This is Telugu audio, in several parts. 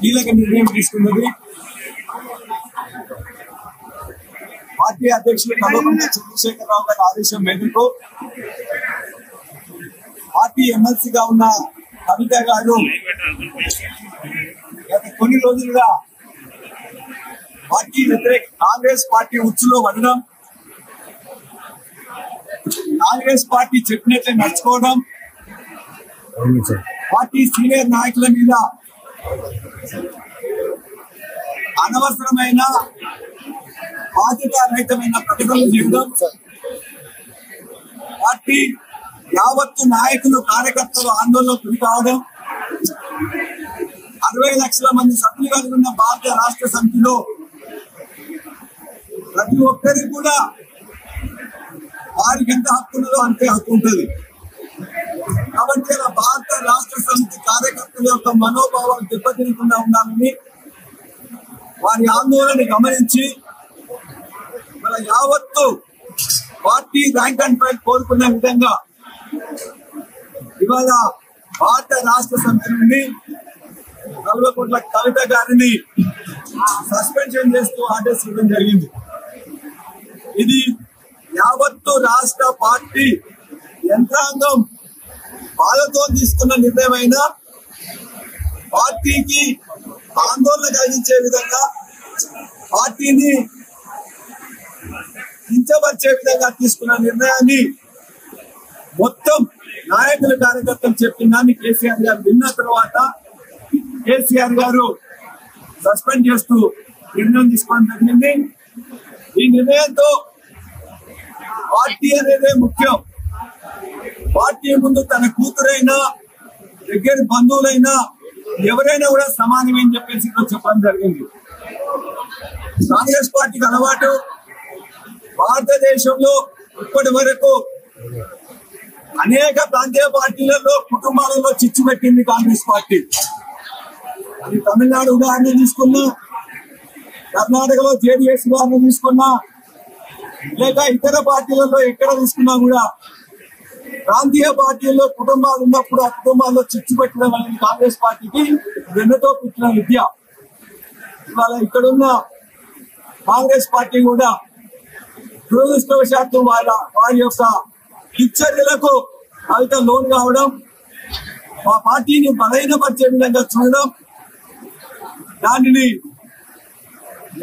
కీలక నిర్ణయం తీసుకున్నది. పార్టీ అధ్యక్షులు కల్వకుంట్ల చంద్రశేఖరరావు గారి ఆదేశం మేరకు పార్టీ ఎమ్మెల్సీగా ఉన్న కవిత గారు గత కొన్ని రోజులుగా పార్టీ వ్యతిరేక కాంగ్రెస్ పార్టీ ఉచ్చులో పడడం, కాంగ్రెస్ పార్టీ చెప్పినట్లే నడుచుకోవడం, పార్టీ సీనియర్ నాయకుల మీద అనవసరమైన బాధ్యతారహితమైన ప్రకటనలు చేయడం, పార్టీ యావత్తు నాయకులు కార్యకర్తలు ఆందోళనకు గురి కావడం, 60 లక్షల మంది సభ్యులు కలిగి ఉన్న భారత రాష్ట్ర సమితిలో ప్రతి ఒక్కరికి కూడా వారికి ఎంత హక్కు ఉన్నదో అంతే హక్కు ఉంటుంది. కాబట్టి భారత రాష్ట్ర సమితి కార్యకర్తల యొక్క మనోభావాలు దెబ్బతినకుండా ఉండాలని వారి ఆందోళన గమనించి మన యావత్తు పార్టీ ర్యాంక్ అండ్ ఫైల్ కోరుకున్న విధంగా ఇవాళ భారత రాష్ట్ర సమితి నుండి కల్వకుంట్ల కవిత గారిని సస్పెన్షన్ చేస్తూ ఆర్డర్స్ ఇవ్వడం జరిగింది. ఇది యావత్తు రాష్ట్ర పార్టీ యంత్రాంగం బాధతో తీసుకున్న నిర్ణయమైన పార్టీకి ఆందోళన కలిగించే విధంగా, పార్టీని కించపరిచే విధంగా తీసుకున్న నిర్ణయాన్ని మొత్తం నాయకుల కార్యకర్తలు చెప్పిన దాన్ని కేసీఆర్ గారు విన్న తర్వాత కేసీఆర్ గారు సస్పెండ్ చేస్తూ నిర్ణయం తీసుకోవడం జరిగింది. ఈ నిర్ణయంతో పార్టీ అనేదే ముఖ్యం. పార్టీ ముందు తన కూతురైనా దగ్గర బంధువులైనా ఎవరైనా కూడా సమానమని చెప్పేసి చెప్పడం జరిగింది. కాంగ్రెస్ పార్టీకి అలవాటు భారతదేశంలో ఇప్పటి వరకు అనేక ప్రాంతీయ పార్టీలలో కుటుంబాలలో చిచ్చు పెట్టింది కాంగ్రెస్ పార్టీ. అది తమిళనాడు ఉదాహరణ తీసుకున్నా, కర్ణాటకలో జేడీఎస్ ఉదాహరణ తీసుకున్నా, లేక ఇతర పార్టీలలో ఎక్కడ తీసుకున్నా కూడా ప్రాంతీయ పార్టీల్లో కుటుంబాలు ఉన్నప్పుడు ఆ కుటుంబాల్లో చిచ్చు పెట్టడం అనేది కాంగ్రెస్ పార్టీకి వెన్నతో పుట్టిన విద్య. ఇవాళ ఇక్కడున్న కాంగ్రెస్ పార్టీ కూడా దురదృష్టవశాత్తు వారి యొక్క దుశ్చర్యలకు కవిత లోన్ కావడం, మా పార్టీని బలహీనపరిచే విధంగా చూడడం, దానిని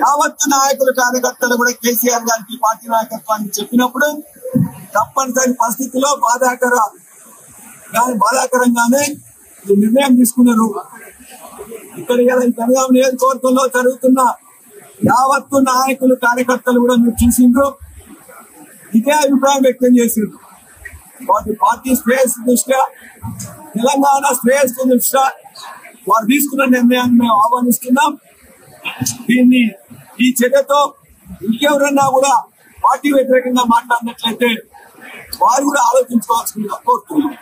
యావత్తు నాయకుల కార్యకర్తలు కూడా కేసీఆర్ గారికి పార్టీ నాయకత్వాన్ని చెప్పినప్పుడు తప్పనిసరి పరిస్థితుల్లో బాధాకరంగానే ఈ నిర్ణయం తీసుకున్నారు. ఇక్కడ జనగామ నియోజకవర్గంలో జరుగుతున్న యావత్తు నాయకులు కార్యకర్తలు కూడా మీరు చూసిండ్రు, ఇదే అభిప్రాయం వ్యక్తం చేసిండ్రు. వాటి పార్టీ శ్రేయస్సు దృష్ట్యా, తెలంగాణ శ్రేయస్సు దృష్ట్యా వారు తీసుకున్న నిర్ణయాన్ని మేము ఆహ్వానిస్తున్నాం. ఈ చర్యతో ఇంకెవరన్నా కూడా పార్టీ వ్యతిరేకంగా మాట్లాడినట్లయితే వారు కూడా ఆలోచించుకోవాల్సిందిగా కోరుతున్నాం.